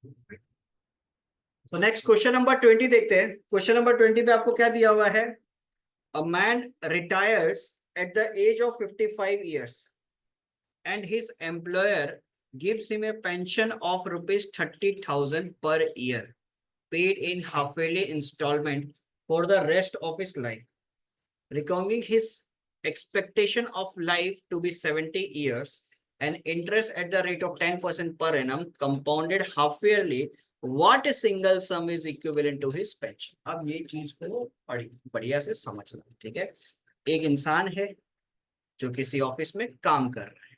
So next question number 20 देखते हैं। Question number 20 पे आपको क्या दिया हुआ है? A man retires at the age of 55 years and his employer gives him a pension of rupees 30,000 per year, paid in half-yearly installment for the rest of his life, reckoning his expectation of life to be 70 years and interest at the rate of 10% per annum compounded half-yearly. What single sum is equivalent to his pension? अब ये चीज को बढ़िया से समझना, ठीक है। एक इंसान है जो किसी ऑफिस में काम कर रहा है।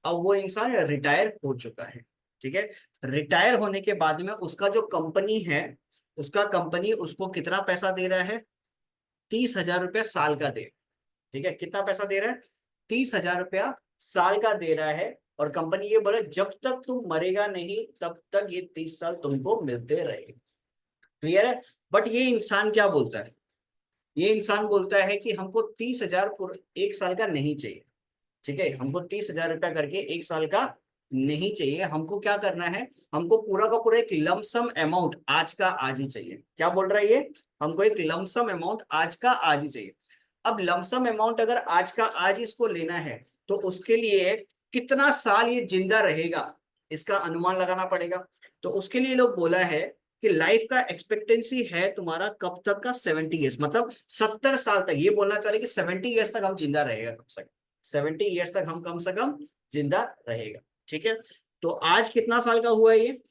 अब वो इंसान रिटायर हो चुका है, ठीक है। रिटायर होने के बाद में उसका जो कंपनी है, उसका कंपनी उसको कितना पैसा दे रहा है? 30,000 रुपया साल का दे, ठीक है। कितना पैसा दे रहा है? 30,000 रुपया साल का दे रहा है। और कंपनी ये बोले जब तक तुम मरेगा नहीं तब तक ये 30 साल तुमको मिलते रहेंगे। क्लियर है? बट ये इंसान क्या बोलता है? ये इंसान बोलता है कि हमको 30,000 एक साल का नहीं चाहिए, ठीक है। हमको 30,000 रुपया करके एक साल का नहीं चाहिए। हमको क्या करना है? हमको पूरा का पूरा एक लमसम अमाउंट आज का आज ही चाहिए। क्या बोल रहा है ये? हमको एक लमसम अमाउंट आज का आज ही चाहिए। अब लमसम अमाउंट अगर आज का आज इसको लेना है तो उसके लिए कितना साल ये जिंदा रहेगा इसका अनुमान लगाना पड़ेगा। तो उसके लिए लोग बोला है कि लाइफ का एक्सपेक्टेंसी है तुम्हारा कब तक का? 70 ईयर्स, मतलब 70 साल तक। ये बोलना चाह रहे कि 70 ईयर्स तक हम जिंदा रहेगा कम से कम। 70 ईयर्स तक हम कम से कम जिंदा रहेगा, ठीक है। तो आज कितना साल का हुआ ये?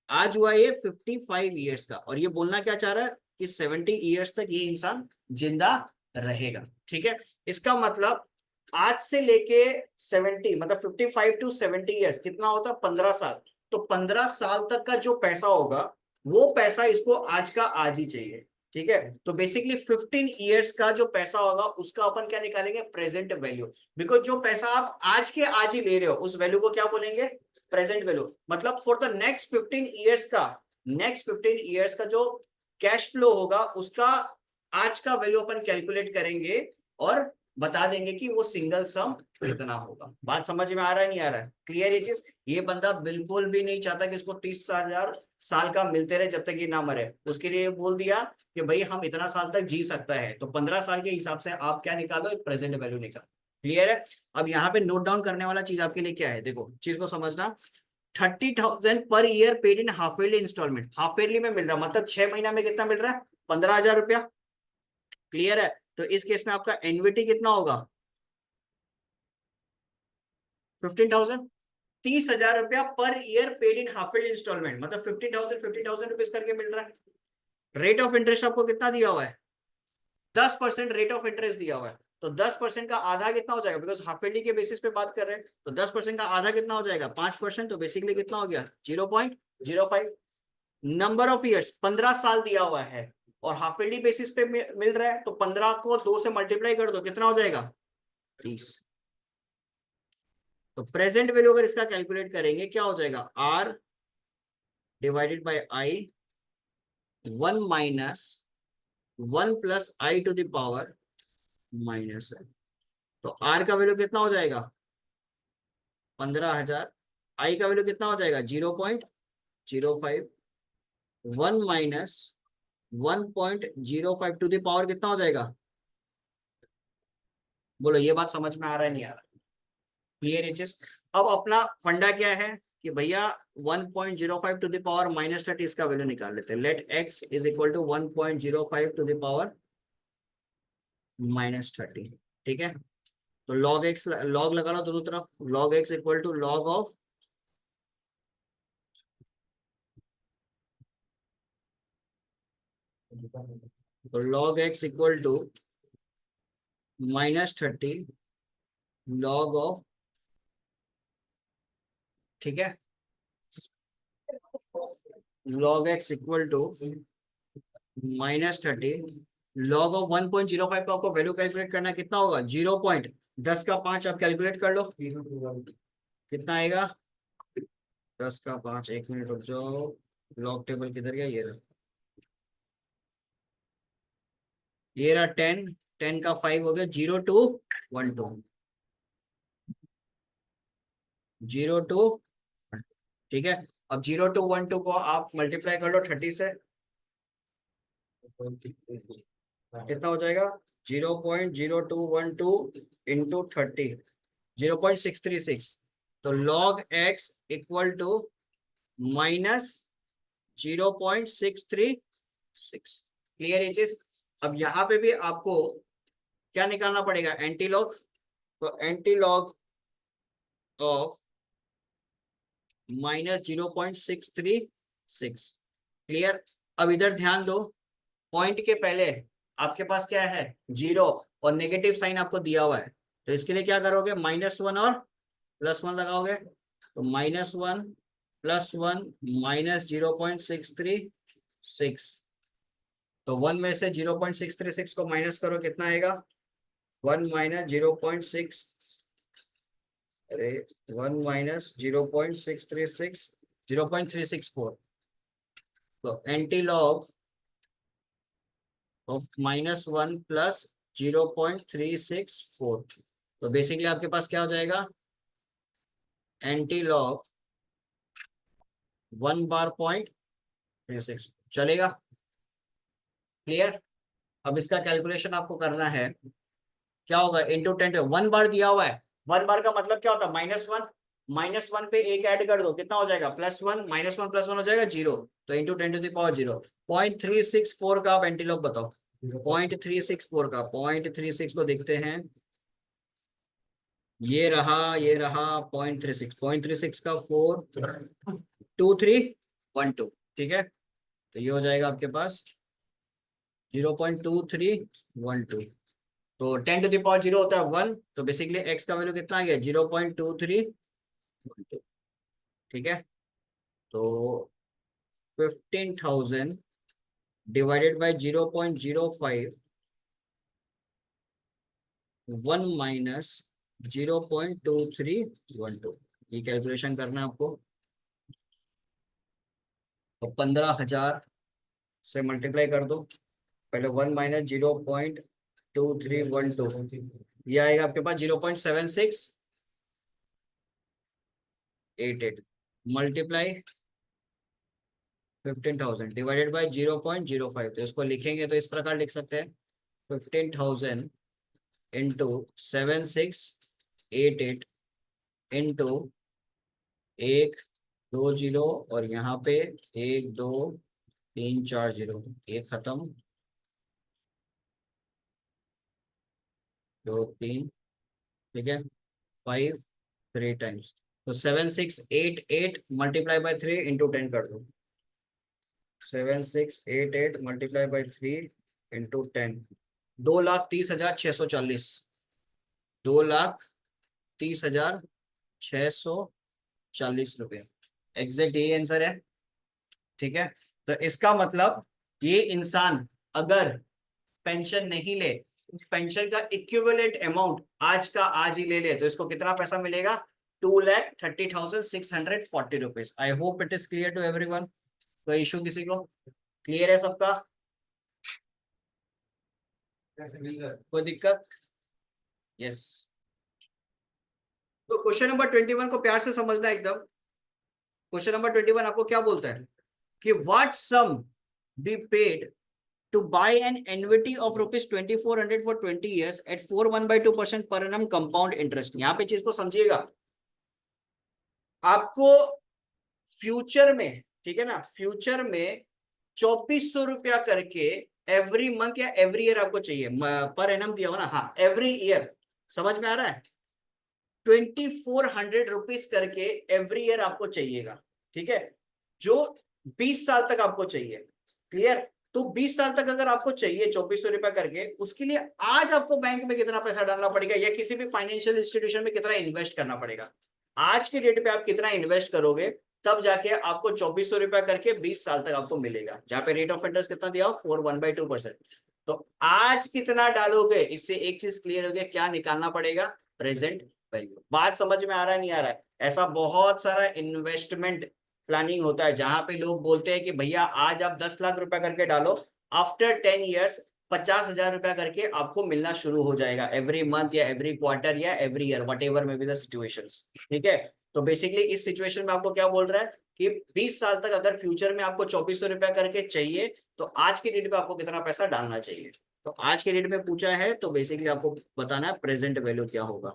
आज हुआ ये 55 ईयर्स का। और ये बोलना क्या चाह रहा है कि 70 ईयर्स तक ये इंसान जिंदा रहेगा, ठीक है। इसका मतलब आज से लेके 70, मतलब 55 to 70 ईयर्स कितना होता है? 15 साल। तो 15 साल तक का जो पैसा होगा वो पैसा इसको आज का आज ही चाहिए, ठीक है। तो बेसिकली 15 ईयर्स का जो पैसा होगा उसका अपन क्या निकालेंगे? Present value. बिकॉज जो पैसा आप आज के आज ही ले रहे हो उस वैल्यू को क्या बोलेंगे? Present value. मतलब फॉर द नेक्स्ट 15 ईयर्स का जो कैश फ्लो होगा उसका आज का वैल्यू अपन कैलकुलेट करेंगे और बता देंगे कि वो सिंगल सम कितना होगा। बात समझ में आ रहा है नहीं आ रहा है? क्लियर ये चीज? ये बंदा बिल्कुल भी नहीं चाहता कि इसको 30,000 साल का मिलते रहे जब तक ये ना मरे। उसके लिए बोल दिया कि भाई हम इतना साल तक जी सकता है, तो 15 साल के हिसाब से आप क्या निकालो? एक प्रेजेंट वैल्यू निकालो। क्लियर है? अब यहाँ पे नोट डाउन करने वाला चीज आपके लिए क्या है, देखो चीज को समझना। 30,000 पर year paid in half yearly instalment. Half yearly में मिल रहा है मतलब 6 महीना में कितना मिल रहा है? 15,000 रुपया। क्लियर है? तो इस केस में आपका एन्युटी कितना होगा? 15,000। 30,000 रुपया per year paid in half yearly installment, मतलब 50,000 करके मिल रहा है। रेट ऑफ इंटरेस्ट आपको कितना दिया हुआ है? 10% रेट ऑफ इंटरेस्ट दिया हुआ है। तो 10% का आधा कितना हो जाएगा? बिकॉज हाफ ईयरली के बेसिस पे बात कर रहे हैं, तो 10% का आधा कितना हो जाएगा? 5%। तो बेसिकली कितना हो गया? 0.05। नंबर ऑफ ईयर्स 15 साल दिया हुआ है और हाफ ईयरली बेसिस पे मिल रहा है, तो 15 को 2 से मल्टीप्लाई कर दो, कितना हो जाएगा? 30। तो प्रेजेंट वैल्यू अगर इसका कैलकुलेट करेंगे क्या हो जाएगा? R divided by I, 1 - 1 + i⁻⁻। तो आर का वैल्यू कितना हो जाएगा? 15,000। आई का वैल्यू कितना हो जाएगा? 0.05। 1 - 1.05 टू द पावर कितना हो जाएगा? बोलो ये बात समझ में आ रहा है नहीं आ रहा? Clear HS? अब अपना फंडा क्या है कि भैया 1.05 टू द पावर -30 इसका वैल्यू निकाल लेते हैं। Let x is equal to 1.05 to the power -30, ठीक है। तो log x लॉग लगा लो दोनों तरफ। log x equal to log of तो log x equal to -30 log of, ठीक है, log x equal to -30 log of 1.05 का आपको वैल्यू कैलकुलेट करना है, कितना होगा? 0.10 का 5 आप कैलकुलेट कर लो कितना आएगा? 10 का 5, 1 मिनट रुक जाओ। लॉग टेबल किधर गया? ये रहा 10। 10 का 5 हो गया 0 to 1 2, 0 to, ठीक है। अब 0212 को आप मल्टीप्लाई कर लो 30 से, कितना हो जाएगा? 0.0212 इंटू 30, 0.636। तो log x equal to minus 0.636। Clear ये चीज? अब यहाँ पे भी आपको क्या निकालना पड़ेगा? Anti log. तो एंटी लॉग ऑफ -0.636। क्लियर? अब इधर ध्यान दो, पॉइंट के पहले आपके पास क्या है? 0, और नेगेटिव साइन आपको दिया हुआ है। तो इसके लिए क्या करोगे? -1 और +1 लगाओगे। तो -1 +1 -0.636। तो 1 में से 0.636 को माइनस करो, कितना आएगा? 1 माइनस 0.6, अरे 1 माइनस 0.636, 0.364। तो एंटी लॉग ऑफ -1 प्लस 0.364। तो बेसिकली आपके पास क्या हो जाएगा? एंटी लॉग 1 बार 0.36 चलेगा। क्लियर? अब इसका कैलकुलेशन आपको करना है। क्या होगा? इंटू 10, 1 बार दिया हुआ है। 1 बार का मतलब क्या होता है? -1, -1 पे एक ऐड कर दो, कितना हो जाएगा? +1, -1 +1 हो जाएगा 0। तो इंटू 10⁻0। 0.364 का आप एंटीलॉग बताओ। 0.364 का, 0.36 को देखते हैं। ये रहा 0.36। 0.36 का 42312। ठीक है, तो ये हो जाएगा आपके पास 0.2312। तो 10⁻0 होता है 1। तो बेसिकली x का वैल्यू कितना आ गया? 0.2312। ठीक है, तो 15,000 डिवाइडेड बाय 0.05, 1 माइनस 0.2312। ये कैलकुलेशन करना है आपको। तो 15,000 से मल्टीप्लाई कर दो। पहले 1 माइनस 0.2312, ये आएगा आपके पास 0.7688। Multiply 15,000 divided by 0.05। तो इसको लिखेंगे तो इस प्रकार लिख सकते हैं, 15,000 इंटू 7688 इंटू 1 2 0, और यहाँ पे 1 2 3 4 0, एक खत्म, 2 3, ठीक है, 5 3 टाइम्स। तो 7688 मल्टीप्लाई बाय 3 इंटू 10 कर दो। 7688 मल्टीप्लाई बाय 3 इंटू 10, 2,30,640। 2,30,640 रुपया एग्जैक्ट यही आंसर है। ठीक है, तो इसका मतलब ये इंसान अगर पेंशन नहीं ले, पेंशन का इक्विवेलेंट अमाउंट आज का आज ही ले ले, तो इसको कितना पैसा मिलेगा? 2,30,640 rupees. I hope it is clear to everyone. कोई इशू किसी को? क्लियर है सबका? कोई दिक्कत? यस। तो क्वेश्चन नंबर 21 को प्यार से समझना एकदम। क्वेश्चन नंबर 21 आपको क्या बोलता है कि what sum be paid to buy an annuity of ₹2,400 for 20 years at 4.12% per annum compound interest। यहाँ पे चीज को समझिएगा। आपको फ्यूचर में, ठीक है ना, फ्यूचर में 2,400 रुपया करके एवरी मंथ या एवरी ईयर आपको चाहिए। पर एनम दिया हो ना? हाँ, एवरी ईयर। समझ में आ रहा है? 2,400 रुपीज करके एवरी ईयर आपको चाहिएगा। ठीक है, जो 20 साल तक आपको चाहिए। क्लियर? तो 20 साल तक अगर आपको चाहिए 2,400 रुपया करके, उसके लिए आज आपको बैंक में कितना पैसा डालना पड़ेगा या किसी भी फाइनेंशियल इंस्टीट्यूशन में कितना इन्वेस्ट करना पड़ेगा? आज के डेट पे आप कितना इन्वेस्ट करोगे, तब जाके आपको 2,400 रुपया करके 20 साल तक आपको मिलेगा, जहां पे रेट ऑफ इंटरेस्ट कितना दिया हो? 4.12%। तो आज कितना डालोगे, इससे एक चीज क्लियर हो गया, क्या निकालना पड़ेगा? Present value. बात समझ में आ रहा है नहीं आ रहा है? ऐसा बहुत सारा इन्वेस्टमेंट प्लानिंग होता है जहां पे लोग बोलते हैं कि भैया आज आप 10 लाख रुपया करके डालो, आफ्टर 10 ईयर्स 50,000 रुपया करके आपको मिलना शुरू हो जाएगा, एवरी मंथ या एवरी क्वार्टर या every year, what ever may be the situations. ठीक है, तो बेसिकली इस सिचुएशन में आपको क्या बोल रहा है कि 20 साल तक अगर फ्यूचर में आपको 2400 रुपया करके चाहिए तो आज की डेट पे आपको कितना पैसा डालना चाहिए। तो आज के डेट में पूछा है तो बेसिकली आपको बताना है प्रेजेंट वैल्यू क्या होगा।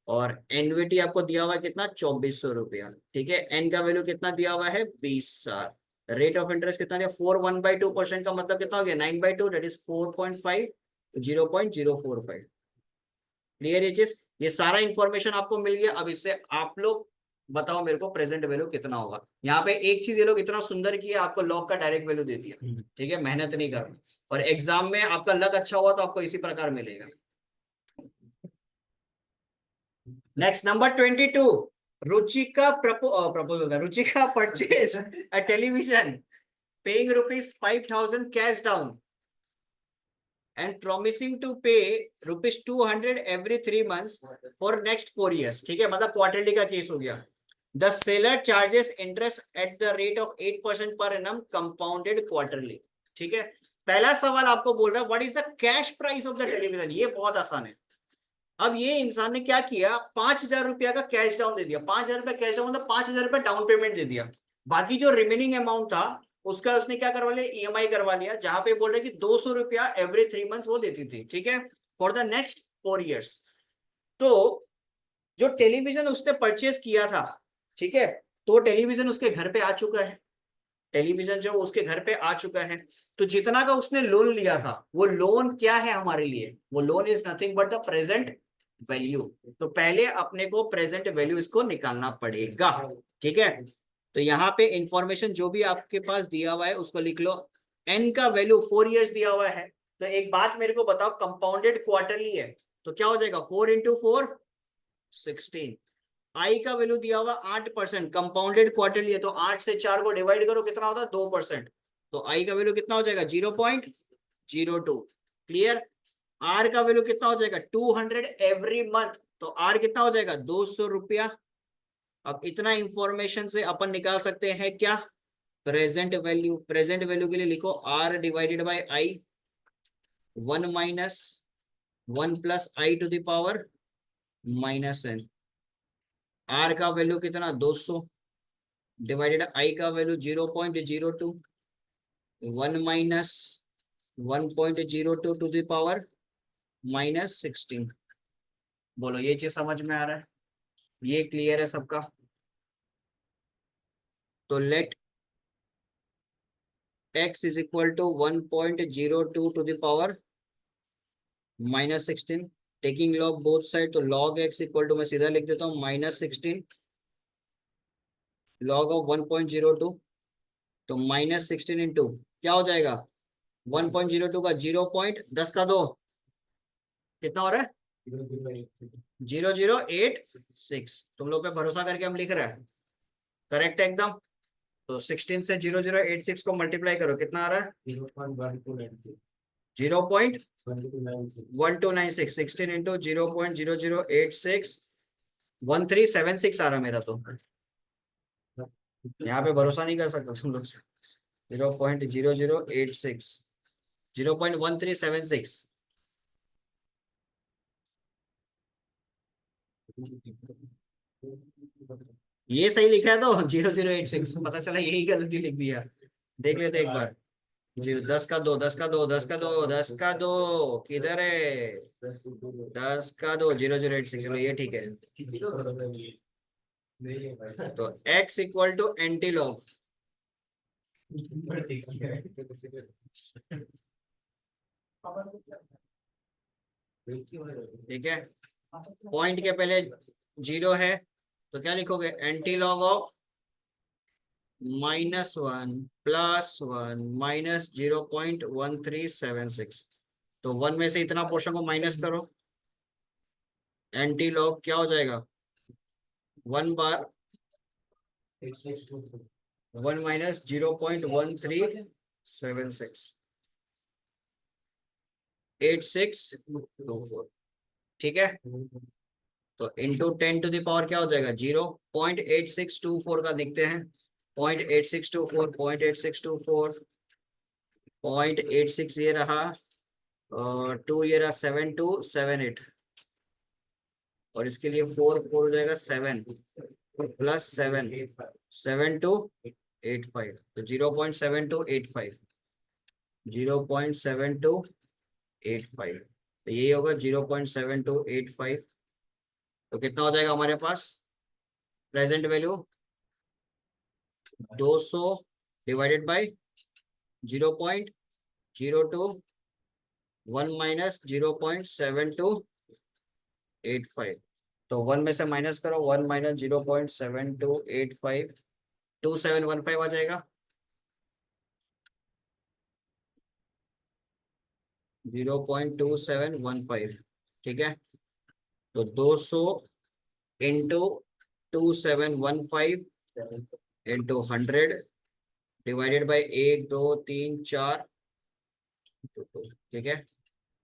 और एनविटी आपको दिया हुआ है कितना, 2400 रुपया। ठीक है, एन का वैल्यू कितना दिया हुआ है, 20 साल। रेट ऑफ इंटरेस्ट कितना दिया, 4 1/2% का मतलब कितना हो गया, 9/2, दैट इज 4.5, 0.045। क्लियर ये चीज, ये सारा इंफॉर्मेशन आपको मिल गया। अब इससे आप लोग बताओ मेरे को प्रेजेंट वैल्यू कितना होगा। यहाँ पे एक चीज ये लोग इतना सुंदर किया, आपको लॉग का डायरेक्ट वैल्यू दे दिया। ठीक है, मेहनत नहीं करना, और एग्जाम में आपका लक अच्छा हुआ तो आपको इसी प्रकार मिलेगा। Next number 22, Ruchika proposal, Ruchika purchase a television paying ₹5,000 cash down and promising to pay ₹200 every 3 months for next 4 years। ठीक है, मतलब क्वार्टरली का केस हो गया। The seller charges interest at the rate of 8% per annum compounded quarterly। ठीक है, पहला सवाल आपको बोल रहा है what is the cash price of the television. ये बहुत आसान है। अब ये इंसान ने क्या किया, 5,000 रुपया का कैश डाउन दे दिया। 5,000 रुपया कैश डाउन मतलब 5,000 रुपया डाउन पेमेंट दे दिया। बाकी जो रिमेनिंग अमाउंट था उसका उसने क्या करवा लिया, ईएमआई करवा लिया, जहां पे बोल रहे कि 200 रुपया एवरी 3 मंथ्स वो देती थी। ठीक है, फॉर द नेक्स्ट 4 years। तो जो टेलीविजन उसने परचेज किया था, ठीक है, तो टेलीविजन उसके घर पे आ चुका है। टेलीविजन जो उसके घर पे आ चुका है, तो जितना का उसने लोन लिया था वो लोन क्या है हमारे लिए, वो loan is nothing but the present value. तो पहले अपने को प्रेजेंट वैल्यू इसको निकालना पड़ेगा। ठीक है, तो यहाँ पे इंफॉर्मेशन जो भी आपके पास दिया हुआ है उसको लिख लो। एन का वैल्यू 4 years दिया हुआ है। तो एक बात मेरे को बताओ, कंपाउंडेड क्वार्टरली है तो क्या हो जाएगा, 4 × 4 16। आई का वैल्यू दिया हुआ 8%, कंपाउंडेड क्वार्टरली है तो 8 से 4 को डिवाइड करो कितना होता है, 2%। तो आई का वैल्यू कितना हो जाएगा, 0.02। क्लियर, आर का वैल्यू कितना हो जाएगा, 200 एवरी मंथ। तो आर कितना हो जाएगा, 200 रुपया। अब इतना इंफॉर्मेशन से अपन निकाल सकते हैं क्या, प्रेजेंट वैल्यू। प्रेजेंट वैल्यू के लिए लिखो R divided by I, 1 - 1 + i⁻⁻n। R का वैल्यू कितना, 200 डिवाइडेड आई का वैल्यू 0.02, 1 - 1.02 ⁻⁻16। बोलो ये चीज समझ में आ रहा है, ये क्लियर है सबका। तो let x is equal to 1.02 ⁻⁻16, taking log both side. तो log x इक्वल टू मैं सीधा लिख देता हूँ -16 log ऑफ 1.02। तो -16 इंटू क्या हो जाएगा, 1.02 का 0.10 का 2 कितना हो रहा है, 0086। तुम लोग पे भरोसा करके हम लिख रहे हैं, करेक्ट है एकदम। तो 16 से 0086 को मल्टीप्लाई करो, कितना आ रहा है, 0.1296। 16 इंटू 0.0086, 1376 आ रहा मेरा। तो यहाँ पे भरोसा नहीं कर सकते तुम लोग, 0.0086, 0.1376। ये सही लिखा है तो 0086, पता चला यही गलती लिख दिया। देख लेते एक बार, 10 का 2, 10 का 2, 10 का 2, 10 का 2 किधर है, 10 का 2, 0086। चलो ये ठीक है। तो x equal to anti log, ठीक है, पॉइंट के पहले 0 है तो क्या लिखोगे, एंटी लॉग ऑफ -1 + 1 - 0.1376। तो 1 में से इतना पोर्शन को माइनस करो, एंटी लॉग क्या हो जाएगा, 1 बार 1 - 0.1376, 8624। ठीक है, तो इंटू 10⁻⁴ क्या हो जाएगा, 0.8624 का देखते हैं, 0.8624, 0.8624, 0.86 ये रहा, और 2 ये रहा, 7278, और इसके लिए 4 4 हो जाएगा 7। प्लस 7, 7285, तो 0.7285, 0.7285, तो यही होगा 0.7285। तो कितना हो जाएगा हमारे पास present value? 200 divided by 0.021 minus 0.7285। तो 1 में से माइनस करो, 1 माइनस 0.7285, 2715 आ जाएगा। 0.2715, ठीक है। तो 200 इंटू 2715 इंटू 100 डिवाइडेड बाई 1 2 3 4, ठीक है।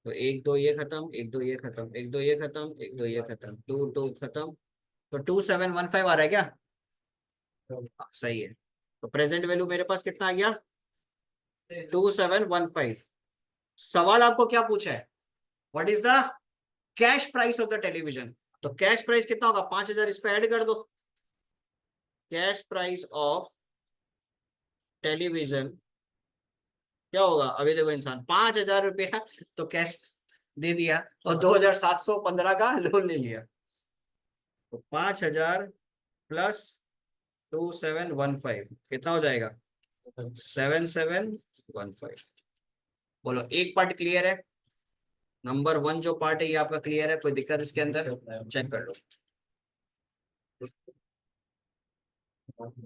तो 1 2 ये खत्म, 1 2 ये खत्म, 1 2 ये खत्म, 1 2 ये खत्म, 2 2 खत्म। तो 2715 आ रहा है क्या? हाँ, सही है। तो प्रेजेंट वैल्यू मेरे पास कितना आ गया? 2715। सवाल आपको क्या पूछा है? What is the cash price of the television? तो कैश प्राइस कितना होगा? 5000 इस पे ऐड कर दो। कैश प्राइस ऑफ टेलीविजन क्या होगा? अभी देखो, इंसान 5000 रुपया तो कैश दे दिया और 2715 का लोन ले लिया। तो 5000 प्लस 2715 कितना हो जाएगा? 7715। बोलो, एक पार्ट क्लियर है? नंबर 1 जो पार्ट है ये आपका क्लियर है? कोई दिक्कत इसके अंदर? चेक कर लो।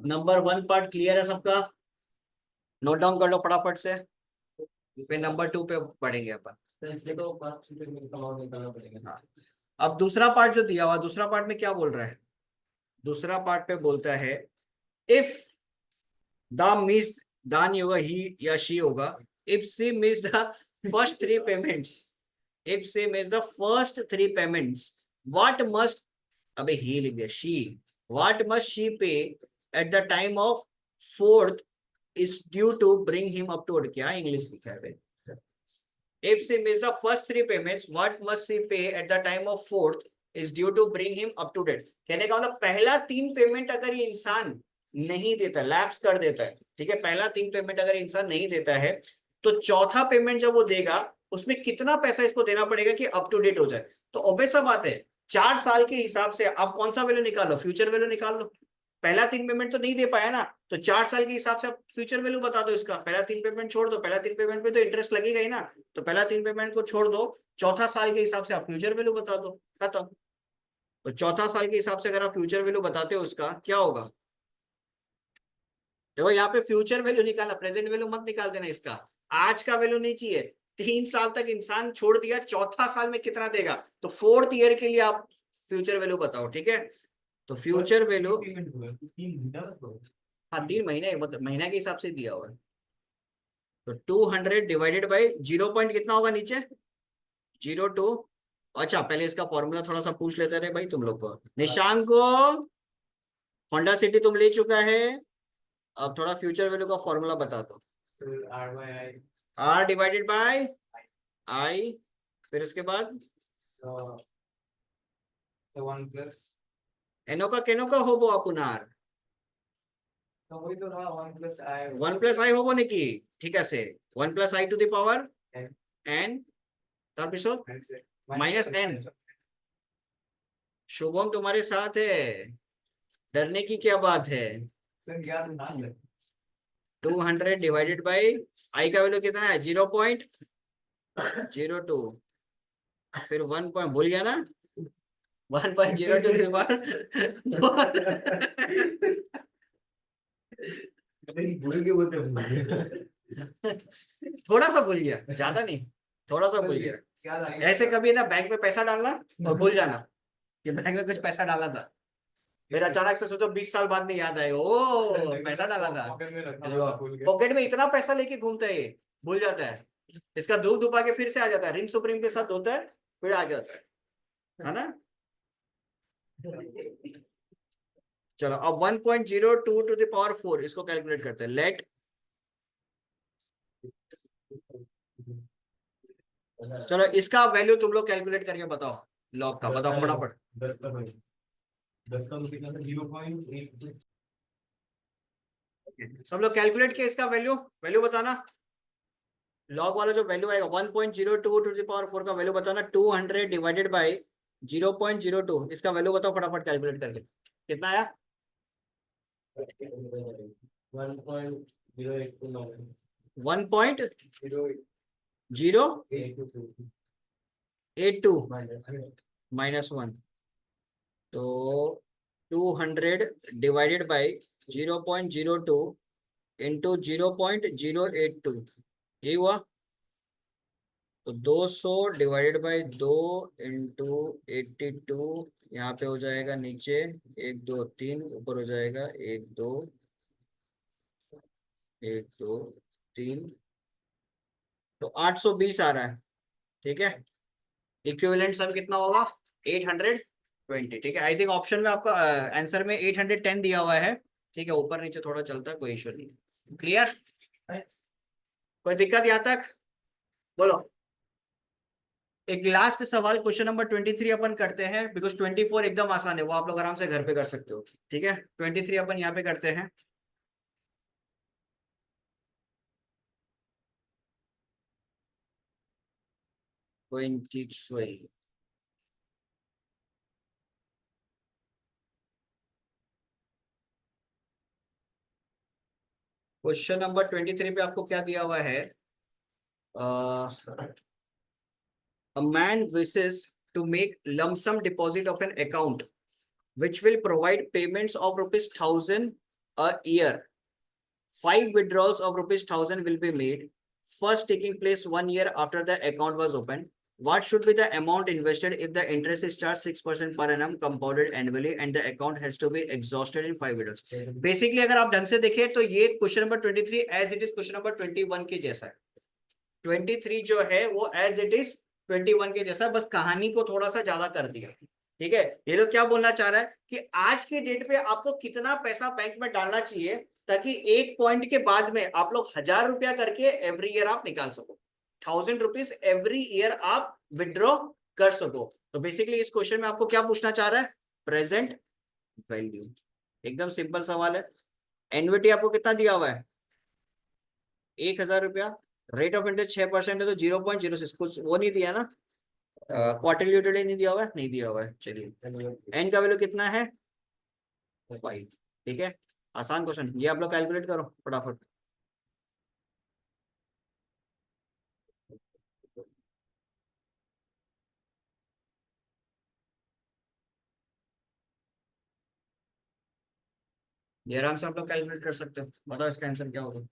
नंबर 1 पार्ट क्लियर है सबका? नोट डाउन कर लो फटाफट से, फिर नंबर 2 पे पढ़ेंगे अपन। हाँ। अब दूसरा पार्ट जो दिया हुआ, दूसरा पार्ट में क्या बोल रहा है? दूसरा पार्ट पे बोलता है इफ द मिस, दा नहीं होगा, ही या शी होगा। If she miss the first 3 payments, if she miss the first 3 payments, what must, अबे ही लिख दिया she, what must she pay at the time of fourth is due to bring him up to date? क्या English लिखा है भाई? If she missed the first 3 payments, what must she pay at the time of fourth is due to bring him up to date? कहने का मतलब पहला 3 payment अगर ये इंसान नहीं देता, लैप्स कर देता है, ठीक है, पहला 3 पेमेंट अगर इंसान नहीं देता है, तो चौथा पेमेंट जब वो देगा उसमें कितना पैसा इसको देना पड़ेगा कि अप टू डेट हो जाए? तो ऑब्वियस सा बात है, 4 साल के हिसाब से आप कौन सा वैल्यू निकालो? फ्यूचर वैल्यू निकाल लो। पहला 3 पेमेंट तो नहीं दे पाया ना, तो 4 साल के हिसाब से आप फ्यूचर वैल्यू बता दो इसका। पहला 3 पेमेंट छोड़ दो, पहला 3 पेमेंट पे तो इंटरेस्ट लगेगा ही ना, तो पहला 3 पेमेंट को छोड़ दो, चौथा साल के हिसाब से आप फ्यूचर वैल्यू बता दो, खत्म। तो चौथा साल के हिसाब से अगर आप फ्यूचर वैल्यू बताते हो उसका क्या होगा? देखो यहाँ पे फ्यूचर वैल्यू निकालना, प्रेजेंट वैल्यू मत निकाल देना इसका। आज का वैल्यू नहीं चाहिए। 3 साल तक इंसान छोड़ दिया, चौथा साल में कितना देगा, तो 4th ईयर के लिए आप फ्यूचर वैल्यू बताओ, ठीक है। तो फ्यूचर वैल्यू, हाँ 3 महीने, मतलब महीना के हिसाब से दिया हुआ है। तो 200 डिवाइडेड बाई 0 पॉइंट कितना होगा नीचे? 02। अच्छा, पहले इसका फॉर्मूला थोड़ा सा पूछ लेते रहे भाई तुम लोग को। निशांक को होंडा सिटी तुम ले चुका है, अब थोड़ा फ्यूचर वैल्यू का फॉर्मूला बता दो। आर डिवाइडेड बाय आई, फिर उसके बाद एनो का केनो का होबो अपुनार 1 प्लस आई होबो ने की, ठीक है से 1 plus I to the power n, तारपिছত माइनस एन। शुभम तुम्हारे साथ है, डरने की क्या बात है? 200 डिवाइडेड बाई आई का वैल्यू कितना है? 0.02, फिर 1 पॉइंट भूल गया ना, 1.02 के बाद थोड़ा सा भूल गया, ज्यादा नहीं, थोड़ा सा भूल गया। ऐसे कभी ना बैंक में पैसा डालना और भूल जाना कि बैंक में कुछ पैसा डाला था, फिर अचानक से सोचो 20 साल बाद में याद आए, ओ पैसा डाला था पॉकेट में, इतना पैसा लेके घूमता है ये, भूल जाता है। इसका धूप धुपा के फिर से आ जाता है, रिन सुप्रीम के साथ होता है, फिर आ जाता है ना। चलो अब 1.02 टू द पावर 4 इसको कैलकुलेट करते हैं। लेट, चलो इसका वैल्यू तुम लोग कैलकुलेट करके बताओ, लॉग का बताओ फटाफट। 10 का कितना था 0.8। सब लोग कैलकुलेट किया इसका वैल्यू, वैल्यू बताना। लॉग वाला जो वैल्यू आएगा 1.02 टू द पावर 4 का वैल्यू बताना। 200 डिवाइडेड बाई 0.02, इसका वैल्यू बताओ फटाफट कैलकुलेट करके, कितना आया? 1.0829 1.082 माइनस 1, तो 200 डिवाइडेड बाई 0.02 इंटू 0.082, यही हुआ। तो 200 डिवाइडेड बाई 2 इंटू 82, यहाँ पे हो जाएगा नीचे 1 2 3, ऊपर हो जाएगा 1 2 1 2 3, तो 820 आ रहा है। ठीक है, इक्विवेलेंट सम कितना होगा? 820। ठीक है, आई थिंक ऑप्शन में आपका आंसर में 810 दिया हुआ है। ठीक है, ऊपर नीचे थोड़ा चलता है, कोई इशू नहीं। क्लियर? कोई दिक्कत यहाँ तक? बोलो। एक लास्ट सवाल, क्वेश्चन नंबर 23 अपन करते हैं, बिकॉज 24 एकदम आसान है, वो आप लोग आराम से घर पे कर सकते हो। ठीक है, 23 अपन यहाँ पे करते हैं। क्वेश्चन नंबर 23 पे आपको क्या दिया हुआ है? A man wishes to make lump sum deposit of an account which will provide payments of rupees 1,000 a year. 5 withdrawals of rupees 1,000 will be made, first taking place 1 year after the account was opened. What should be the amount invested if the interest is charged 6% per annum compounded annually and the account has to be exhausted in 5 withdrawals? Basically अगर आप ढंग से देखें तो ये question number 23 as it is question number 21 के जैसा है। 23 जो है वो एज इट इज 21 के जैसा, बस कहानी को थोड़ा सा ज्यादा कर दिया। ठीक है, ये लोग क्या बोलना चाह रहा है कि आज के डेट पे आपको कितना पैसा बैंक में डालना चाहिए ताकि एक पॉइंट के बाद में आप लोग 1,000 रुपया करके एवरी ईयर आप निकाल सको, 1,000 रुपीज एवरी ईयर आप विड्रॉ कर सको। तो बेसिकली इस क्वेश्चन में आपको क्या पूछना चाह रहा है? Present value. एकदम सिंपल सवाल है। एन्युटी आपको कितना दिया हुआ है? 1,000 रुपया। रेट ऑफ इंटरेस्ट 6% है, तो 0.06, कुछ वो नहीं दिया ना, क्वार्टरली यूटिलिटी नहीं दिया हुआ है, नहीं दिया हुआ है। चलिए, एन का वैल्यू कितना है? 5। ठीक है, आसान क्वेश्चन, ये आप लोग कैलकुलेट करो फटाफट। ये आराम से आप लोग कैलकुलेट कर सकते हो, बताओ इसका आंसर क्या होगा?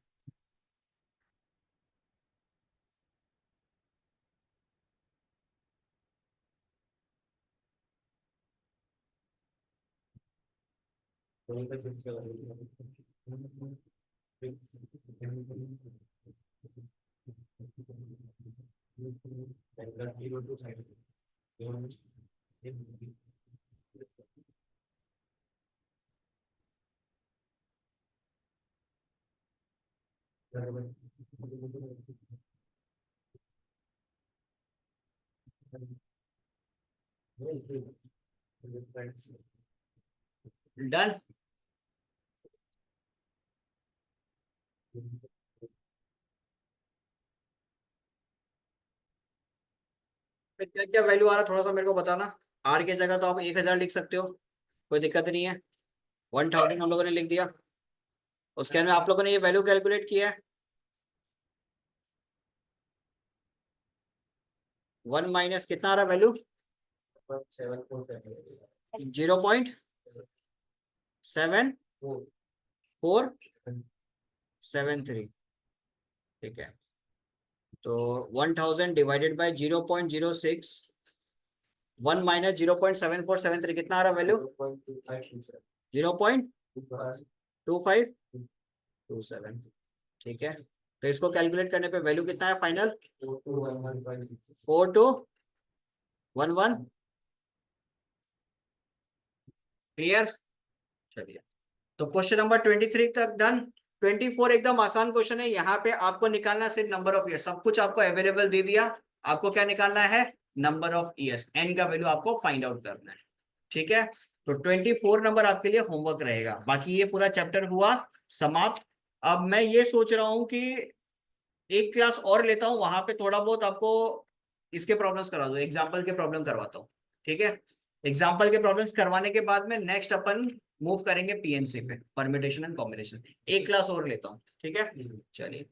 डन। क्या क्या वैल्यू आ रहा है थोड़ा सा मेरे को बताना। आर की जगह तो आप 1,000 लिख सकते हो, कोई दिक्कत नहीं है। 1,000 हम लोगों ने लिख दिया, उसके अंदर आप लोगों ने ये वैल्यू कैलकुलेट किया है। 1 माइनस कितना आ रहा है वैल्यू? 0.7473। ठीक है, तो 1,000 डिवाइडेड बाई 0.06, 1 माइनस 0.7473, कितना आ रहा वैल्यू? 0.2527। ठीक है, तो इसको कैलकुलेट करने पे वैल्यू कितना है फाइनल? 4211। क्लियर? चलिए, तो क्वेश्चन नंबर 23 तक डन। 24 एकदम आसान क्वेश्चन है, यहाँ पे आपको निकालना सिर्फ नंबर ऑफ ईयर्स, सब कुछ आपको अवेलेबल दे दिया। आपको क्या निकालना है? नंबर ऑफ ईयर्स, एन का वैल्यू आपको फाइंड आउट करना है। ठीक है, तो 24 नंबर आपके लिए होमवर्क रहेगा। बाकी ये पूरा चैप्टर हुआ समाप्त। अब मैं ये सोच रहा हूँ कि एक क्लास और लेता हूँ, वहां पे थोड़ा बहुत आपको इसके प्रॉब्लम्स करा दो, एग्जाम्पल के प्रॉब्लम करवाता हूँ। ठीक है, एग्जाम्पल के प्रॉब्लम्स करवाने के बाद में नेक्स्ट अपन मूव करेंगे पीएनसी पे, परम्यूटेशन एंड कॉम्बिनेशन। एक क्लास और लेता हूँ, ठीक है, चलिए।